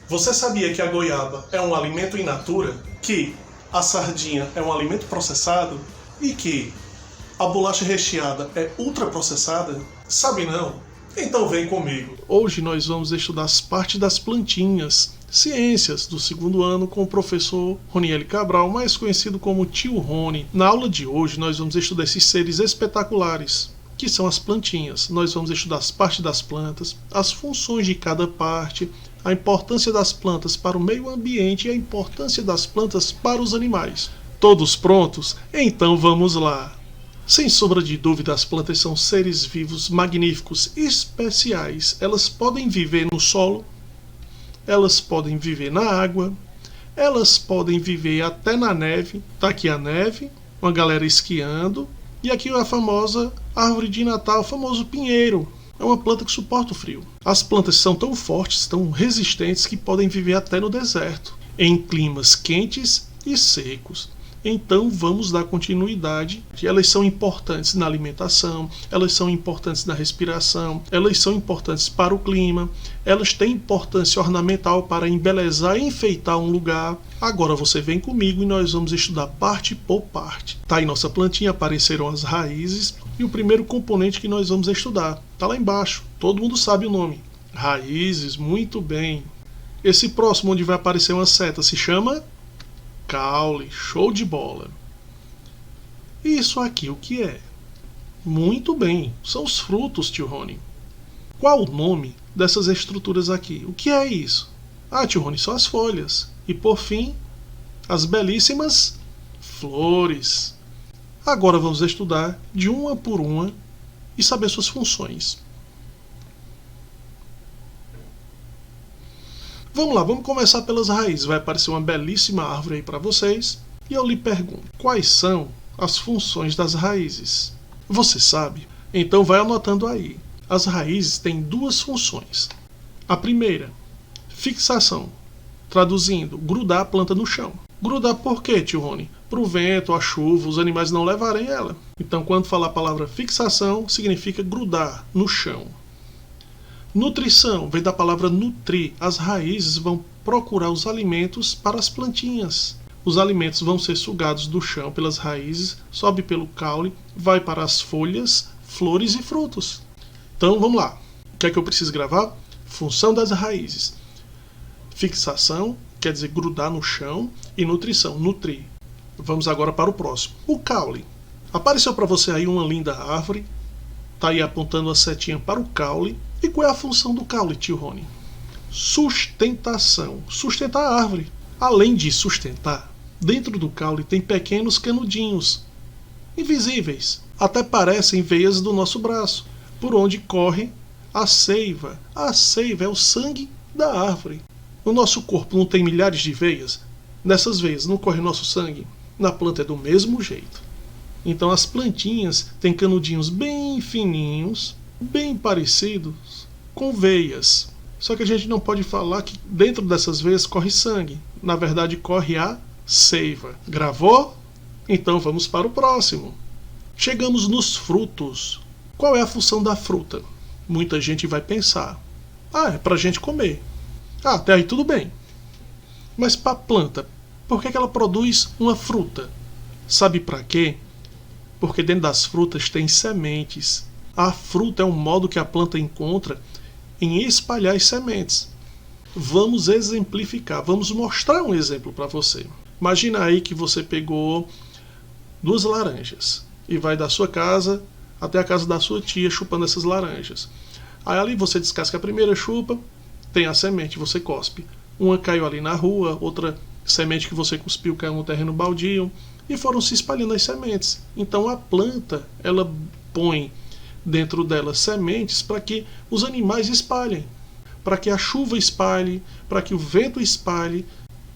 Você sabia que a goiaba é um alimento in natura? Que a sardinha é um alimento processado? E que a bolacha recheada é ultraprocessada? Sabe não? Então vem comigo. Hoje nós vamos estudar as partes das plantinhas, ciências do segundo ano com o professor Roniel Cabral, mais conhecido como Tio Rony. Na aula de hoje nós vamos estudar esses seres espetaculares, que são as plantinhas. Nós vamos estudar as partes das plantas, as funções de cada parte, a importância das plantas para o meio ambiente e a importância das plantas para os animais. Todos prontos? Então vamos lá! Sem sombra de dúvida, as plantas são seres vivos magníficos, especiais. Elas podem viver no solo, elas podem viver na água, elas podem viver até na neve. Tá aqui a neve, uma galera esquiando, e aqui a famosa árvore de Natal, o famoso pinheiro. É uma planta que suporta o frio. As plantas são tão fortes, tão resistentes, que podem viver até no deserto, em climas quentes e secos. Então vamos dar continuidade. Elas são importantes na alimentação, elas são importantes na respiração, elas são importantes para o clima, elas têm importância ornamental para embelezar e enfeitar um lugar. Agora você vem comigo e nós vamos estudar parte por parte. Tá aí nossa plantinha, apareceram as raízes e o primeiro componente que nós vamos estudar. Tá lá embaixo, todo mundo sabe o nome. Raízes, muito bem. Esse próximo onde vai aparecer uma seta se chama caule, show de bola. Isso aqui o que é? Muito bem, são os frutos, tio Rony. Qual o nome dessas estruturas aqui? O que é isso? Ah, tio Rony, são as folhas. E por fim, as belíssimas flores. Agora vamos estudar de uma por uma e saber suas funções. Vamos lá, vamos começar pelas raízes. Vai aparecer uma belíssima árvore aí para vocês. E eu lhe pergunto, quais são as funções das raízes? Você sabe? Então vai anotando aí. As raízes têm duas funções. A primeira, fixação. Traduzindo, grudar a planta no chão. Grudar por quê, tio Rony? Para o vento, a chuva, os animais não levarem ela. Então quando falar a palavra fixação, significa grudar no chão. Nutrição vem da palavra nutrir. As raízes vão procurar os alimentos para as plantinhas. Os alimentos vão ser sugados do chão pelas raízes, sobe pelo caule, vai para as folhas, flores e frutos. Então vamos lá. O que é que eu preciso gravar? Função das raízes. Fixação, quer dizer grudar no chão, e nutrição, nutrir. Vamos agora para o próximo. O caule. Apareceu para você aí uma linda árvore. Está aí apontando a setinha para o caule. E qual é a função do caule, tio Rony? Sustentação. Sustentar a árvore. Além de sustentar, dentro do caule tem pequenos canudinhos, invisíveis, até parecem veias do nosso braço, por onde corre a seiva. A seiva é o sangue da árvore. No nosso corpo não tem milhares de veias? Nessas veias não corre nosso sangue? Na planta é do mesmo jeito. Então as plantinhas têm canudinhos bem fininhos, bem parecidos com veias. Só que a gente não pode falar que dentro dessas veias corre sangue. Na verdade corre a seiva. Gravou? Então vamos para o próximo. Chegamos nos frutos. Qual é a função da fruta? Muita gente vai pensar: é para a gente comer. Até aí tudo bem. Mas para a planta, por que ela produz uma fruta? Sabe para quê? Porque dentro das frutas tem sementes. A fruta é um modo que a planta encontra em espalhar as sementes. Vamos exemplificar, vamos mostrar um exemplo para você. Imagina aí que você pegou 2 laranjas e vai da sua casa até a casa da sua tia chupando essas laranjas. Aí ali você descasca a primeira, chupa, tem a semente, você cospe. Uma caiu ali na rua, outra semente que você cuspiu caiu no terreno baldio e foram se espalhando as sementes. Então a planta, ela põe dentro dela sementes para que os animais espalhem, para que a chuva espalhe, para que o vento espalhe.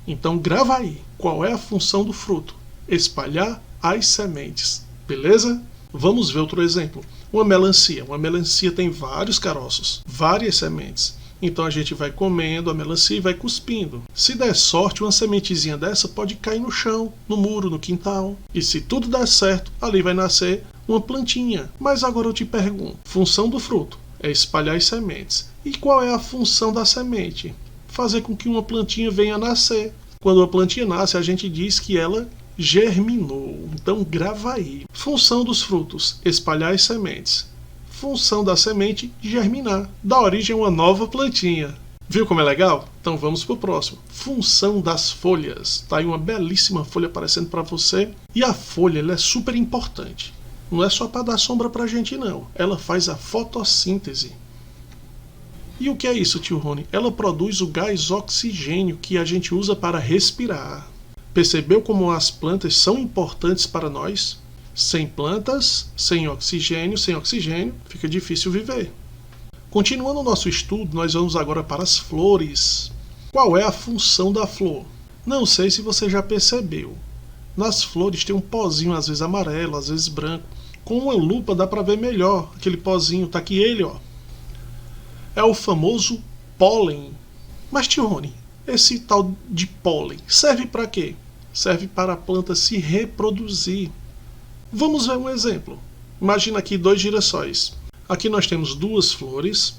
Então grava aí, qual é a função do fruto? Espalhar as sementes, beleza? Vamos ver outro exemplo. Uma melancia. Uma melancia tem vários caroços, várias sementes. Então a gente vai comendo a melancia e vai cuspindo. Se der sorte, uma sementezinha dessa pode cair no chão, no muro, no quintal. E se tudo der certo, ali vai nascer uma plantinha. Mas agora eu te pergunto, função do fruto é espalhar as sementes. E qual é a função da semente? fazer com que uma plantinha venha a nascer. Quando a plantinha nasce, a gente diz que ela germinou. Então grava aí. Função dos frutos: espalhar as sementes. Função da semente: germinar. Dá origem a uma nova plantinha. Viu como é legal? Então vamos pro próximo. Função das folhas. Tá aí uma belíssima folha aparecendo para você. E a folha, ela é super importante. Não é só para dar sombra pra gente, não. Ela faz a fotossíntese. E o que é isso, tio Rony? Ela produz o gás oxigênio que a gente usa para respirar. Percebeu como as plantas são importantes para nós? Sem plantas, sem oxigênio, fica difícil viver. Continuando o nosso estudo, nós vamos agora para as flores. Qual é a função da flor? Não sei se você já percebeu. Nas flores tem um pozinho, às vezes amarelo, às vezes branco. Com uma lupa dá para ver melhor aquele pozinho. Tá aqui ele, ó. É o famoso pólen. Mas, tio Rony, esse tal de pólen serve para quê? Serve para a planta se reproduzir. Vamos ver um exemplo. Imagina aqui 2 girassóis. Aqui nós temos 2 flores.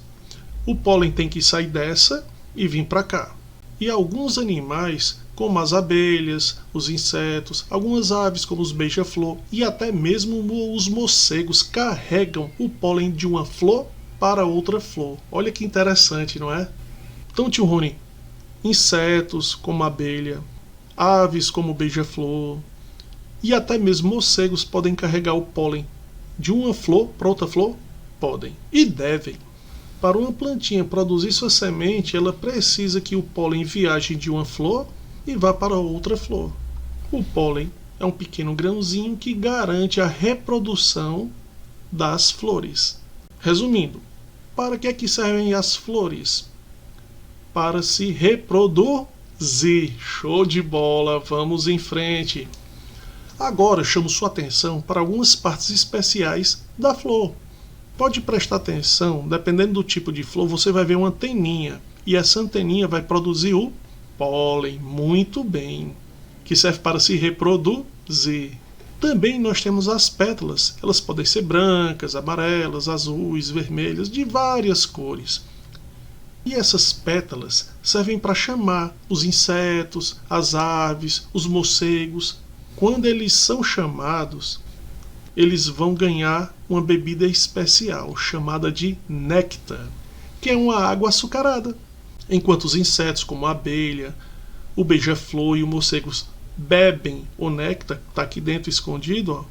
O pólen tem que sair dessa e vir para cá. E alguns animais, como as abelhas, os insetos, algumas aves como os beija-flor e até mesmo os morcegos carregam o pólen de uma flor para outra flor. Olha que interessante, não é? Então, tio Rony, insetos como a abelha, aves como o beija-flor e até mesmo morcegos podem carregar o pólen de uma flor para outra flor? Podem e devem. Para uma plantinha produzir sua semente, ela precisa que o pólen viaje de uma flor e vá para outra flor. O pólen é um pequeno grãozinho que garante a reprodução das flores. Resumindo, para que é que servem as flores? Para se reproduzir. Show de bola, vamos em frente. Agora chamo sua atenção para algumas partes especiais da flor. Pode prestar atenção, dependendo do tipo de flor, você vai ver uma anteninha. E essa anteninha vai produzir o pólen, muito bem, que serve para se reproduzir. Também nós temos as pétalas. Elas podem ser brancas, amarelas, azuis, vermelhas, de várias cores. E essas pétalas servem para chamar os insetos, as aves, os morcegos. Quando eles são chamados, eles vão ganhar uma bebida especial, chamada de néctar, que é uma água açucarada. Enquanto os insetos, como a abelha, o beija-flor e o morcego bebem o néctar, que está aqui dentro escondido, ó,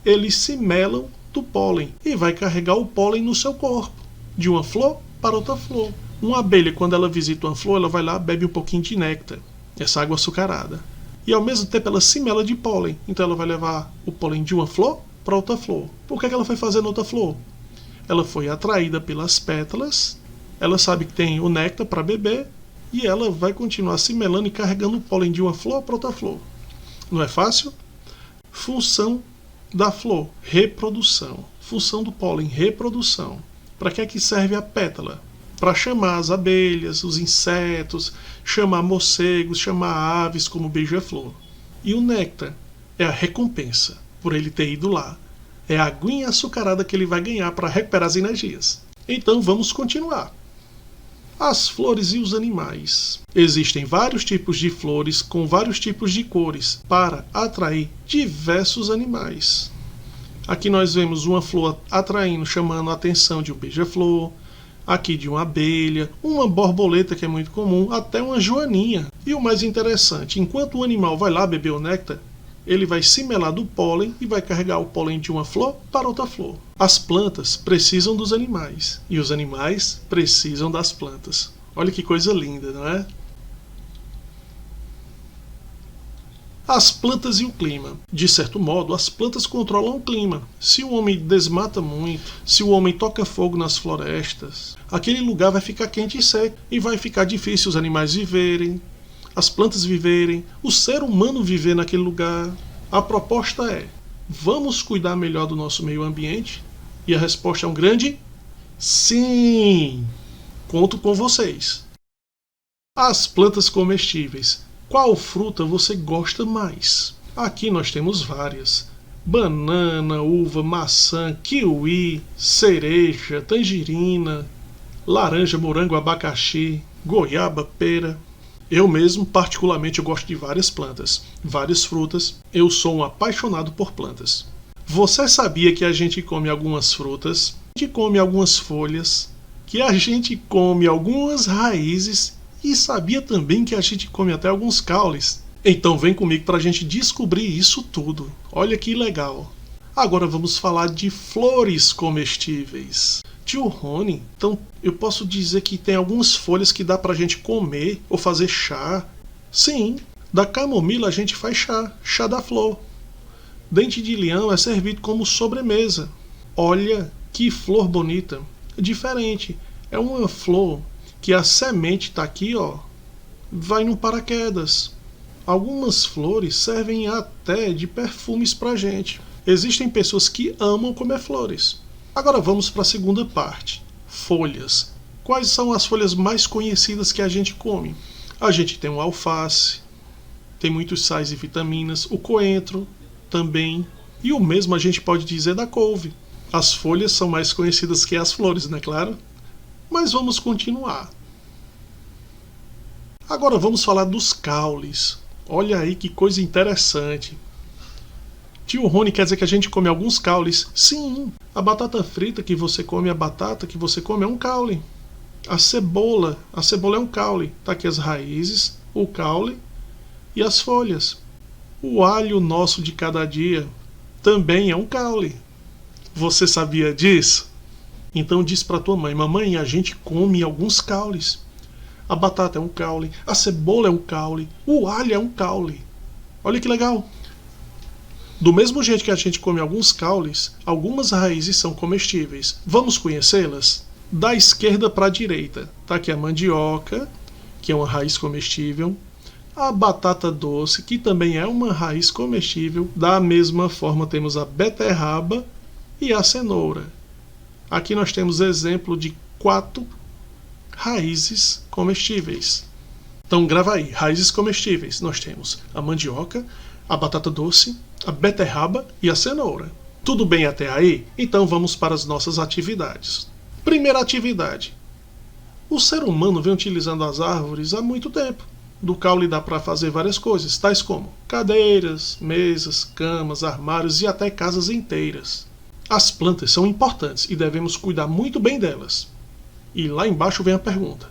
eles se melam do pólen e vai carregar o pólen no seu corpo, de uma flor para outra flor. Uma abelha, quando ela visita uma flor, ela vai lá, bebe um pouquinho de néctar, essa água açucarada. E ao mesmo tempo ela se mela de pólen. Então ela vai levar o pólen de uma flor para outra flor. Por que ela foi fazer na outra flor? Ela foi atraída pelas pétalas, ela sabe que tem o néctar para beber, e ela vai continuar se melando e carregando o pólen de uma flor para outra flor. Não é fácil? Função da flor: reprodução. Função do pólen: reprodução. Para que é que serve a pétala? Para chamar as abelhas, os insetos, chamar morcegos, chamar aves como beija-flor. E o néctar é a recompensa por ele ter ido lá. É a aguinha açucarada que ele vai ganhar para recuperar as energias. Então vamos continuar. As flores e os animais. Existem vários tipos de flores com vários tipos de cores para atrair diversos animais. Aqui nós vemos uma flor atraindo, chamando a atenção de um beija-flor, aqui de uma abelha, uma borboleta que é muito comum, até uma joaninha. E o mais interessante, enquanto o animal vai lá beber o néctar, ele vai se melar do pólen e vai carregar o pólen de uma flor para outra flor. As plantas precisam dos animais e os animais precisam das plantas. Olha que coisa linda, não é? As plantas e o clima. De certo modo, as plantas controlam o clima. Se o homem desmata muito, se o homem toca fogo nas florestas, aquele lugar vai ficar quente e seco e vai ficar difícil os animais viverem, as plantas viverem, o ser humano viver naquele lugar. A proposta é: vamos cuidar melhor do nosso meio ambiente? E a resposta é um grande sim! Conto com vocês. As plantas comestíveis. Qual fruta você gosta mais? Aqui nós temos várias: banana, uva, maçã, kiwi, cereja, tangerina, laranja, morango, abacaxi. goiaba, pera. Eu mesmo, particularmente, eu gosto de várias plantas, várias frutas. Eu sou um apaixonado por plantas. Você sabia que a gente come algumas frutas, a gente come algumas folhas, que a gente come algumas raízes e sabia também que a gente come até alguns caules? Então vem comigo para a gente descobrir isso tudo. Olha que legal. Agora vamos falar de flores comestíveis. Tio Rony, então eu posso dizer que tem algumas folhas que dá pra gente comer ou fazer chá? Sim, da camomila a gente faz chá, chá da flor. Dente de leão é servido como sobremesa. Olha que flor bonita, diferente. É uma flor que a semente tá aqui, ó, vai no paraquedas. Algumas flores servem até de perfumes pra gente. Existem pessoas que amam comer flores. Agora vamos para a segunda parte. Folhas. Quais são as folhas mais conhecidas que a gente come? A gente tem o alface, tem muitos sais e vitaminas, o coentro também. E o mesmo a gente pode dizer da couve. As folhas são mais conhecidas que as flores, não é claro? Mas vamos continuar. Agora vamos falar dos caules. Olha aí que coisa interessante. Tio Rony quer dizer que a gente come alguns caules? Sim, a batata frita que você come, a batata que você come é um caule. A cebola é um caule. Tá aqui as raízes, o caule e as folhas. O alho nosso de cada dia também é um caule. Você sabia disso? Então diz para tua mãe: mamãe, a gente come alguns caules. A batata é um caule, a cebola é um caule, o alho é um caule. Olha que legal. Do mesmo jeito que a gente come alguns caules, algumas raízes são comestíveis. Vamos conhecê-las? Da esquerda para a direita. Tá aqui a mandioca, que é uma raiz comestível. A batata doce, que também é uma raiz comestível. Da mesma forma temos a beterraba e a cenoura. Aqui nós temos exemplo de 4 raízes comestíveis. Então grava aí, raízes comestíveis. Nós temos a mandioca, a batata doce, a beterraba e a cenoura. Tudo bem até aí? Então vamos para as nossas atividades. Primeira atividade. O ser humano vem utilizando as árvores há muito tempo. Do caule dá para fazer várias coisas, tais como cadeiras, mesas, camas, armários e até casas inteiras. As plantas são importantes e devemos cuidar muito bem delas. E lá embaixo vem a pergunta.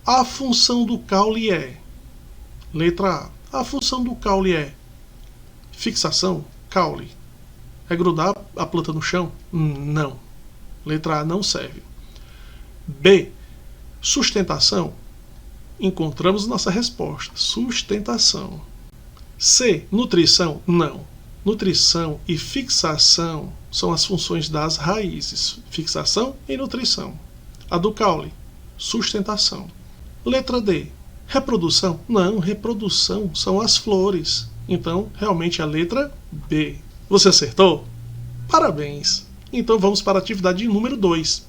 A função do caule é... Letra A. A função do caule é fixação, caule. É grudar a planta no chão? Não. Letra A não serve. B. Sustentação. Encontramos nossa resposta. Sustentação. C. Nutrição? Não. Nutrição e fixação são as funções das raízes. Fixação e nutrição. A do caule? Sustentação. Letra D. Reprodução? Não, reprodução são as flores. Então, realmente a letra B. Você acertou? Parabéns! Então vamos para a atividade número 2.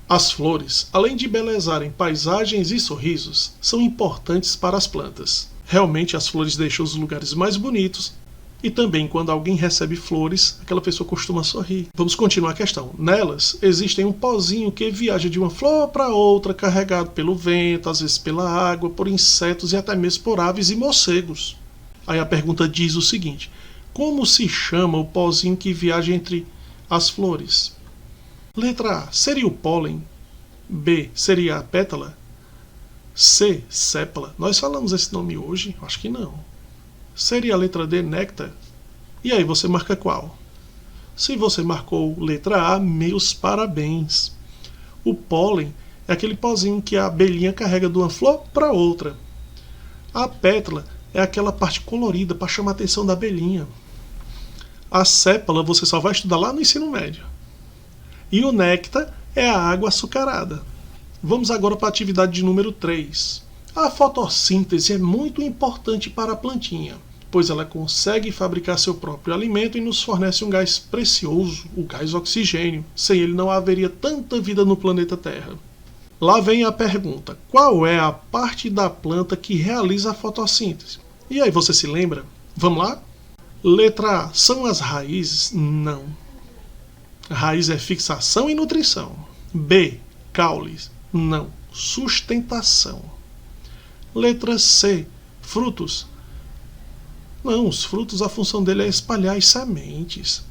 As flores, além de embelezarem paisagens e sorrisos, são importantes para as plantas. Realmente as flores deixam os lugares mais bonitos e também quando alguém recebe flores, aquela pessoa costuma sorrir. Vamos continuar a questão. Nelas existem um pozinho que viaja de uma flor para outra, carregado pelo vento, às vezes pela água, por insetos e até mesmo por aves e morcegos. Aí a pergunta diz o seguinte: como se chama o pozinho que viaja entre as flores? Letra A, seria o pólen. B, seria a pétala. C, sépala. Nós falamos esse nome hoje? Acho que não. Seria a letra D, néctar? E aí, você marca qual? Se você marcou letra A, meus parabéns. O pólen é aquele pozinho que a abelhinha carrega de uma flor para outra. A pétala é aquela parte colorida para chamar a atenção da abelhinha. A sépala você só vai estudar lá no ensino médio. E o néctar é a água açucarada. Vamos agora para a atividade de número 3. A fotossíntese é muito importante para a plantinha, pois ela consegue fabricar seu próprio alimento e nos fornece um gás precioso, o gás oxigênio. Sem ele não haveria tanta vida no planeta Terra. Lá vem a pergunta: qual é a parte da planta que realiza a fotossíntese? E aí, você se lembra? Vamos lá? Letra A, são as raízes? Não. Raiz é fixação e nutrição. B, caules? Não. sustentação. Letra C, frutos. Não, os frutos, a função dele é espalhar as sementes.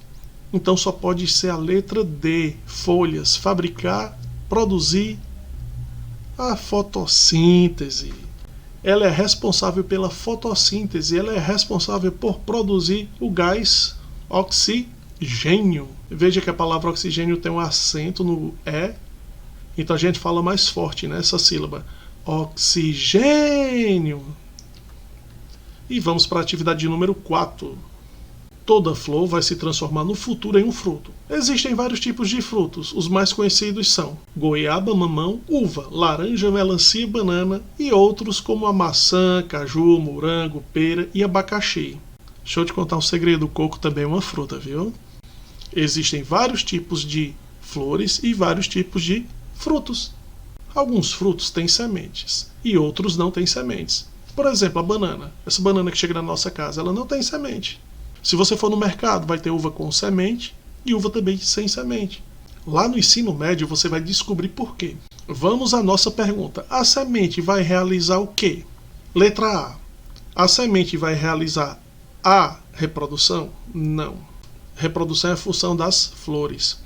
Então só pode ser a letra D, folhas, fabricar, produzir. A fotossíntese. Ela é responsável pela fotossíntese, ela é responsável por produzir o gás oxigênio. Veja que a palavra oxigênio tem um acento no E, então a gente fala mais forte nessa sílaba. Oxigênio. E vamos para a atividade número 4. Toda flor vai se transformar no futuro em um fruto. Existem vários tipos de frutos. Os mais conhecidos são goiaba, mamão, uva, laranja, melancia, banana e outros como a maçã, caju, morango, pera e abacaxi. Deixa eu te contar um segredo, o coco também é uma fruta, viu? Existem vários tipos de flores e vários tipos de frutos. Alguns frutos têm sementes e outros não têm sementes. Por exemplo, a banana. Essa banana que chega na nossa casa, ela não tem semente. Se você for no mercado, vai ter uva com semente e uva também sem semente. Lá no ensino médio você vai descobrir por quê. Vamos à nossa pergunta. A semente vai realizar o quê? Letra A. A semente vai realizar a reprodução? Não. Reprodução é a função das flores.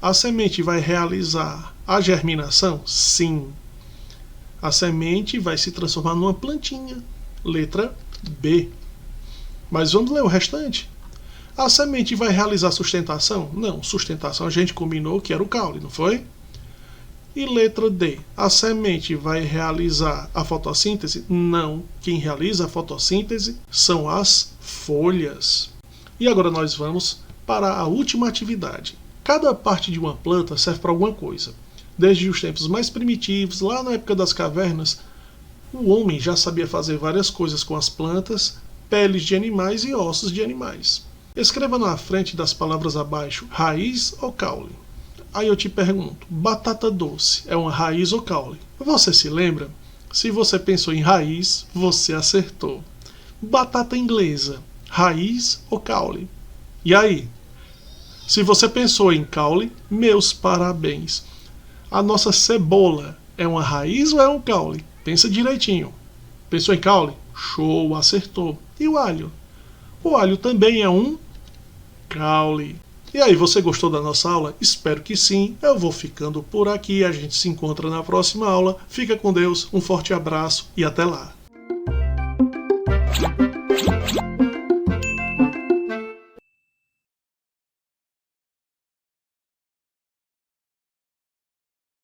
A semente vai realizar a germinação? Sim. A semente vai se transformar numa plantinha. Letra B. Mas vamos ler o restante. A semente vai realizar sustentação? Não, sustentação a gente combinou que era o caule, não foi? E letra D. A semente vai realizar a fotossíntese? Não. Quem realiza a fotossíntese são as folhas. E agora nós vamos para a última atividade. Cada parte de uma planta serve para alguma coisa. Desde os tempos mais primitivos, lá na época das cavernas, o homem já sabia fazer várias coisas com as plantas, peles de animais e ossos de animais. Escreva na frente das palavras abaixo, raiz ou caule. Aí eu te pergunto, batata doce é uma raiz ou caule? Você se lembra? Se você pensou em raiz, você acertou. Batata inglesa, raiz ou caule? E aí? Se você pensou em caule, meus parabéns. A nossa cebola é uma raiz ou é um caule? Pensa direitinho. Pensou em caule? Show, acertou. E o alho? O alho também é um caule. E aí, você gostou da nossa aula? Espero que sim. Eu vou ficando por aqui. A gente se encontra na próxima aula. Fica com Deus, um forte abraço e até lá.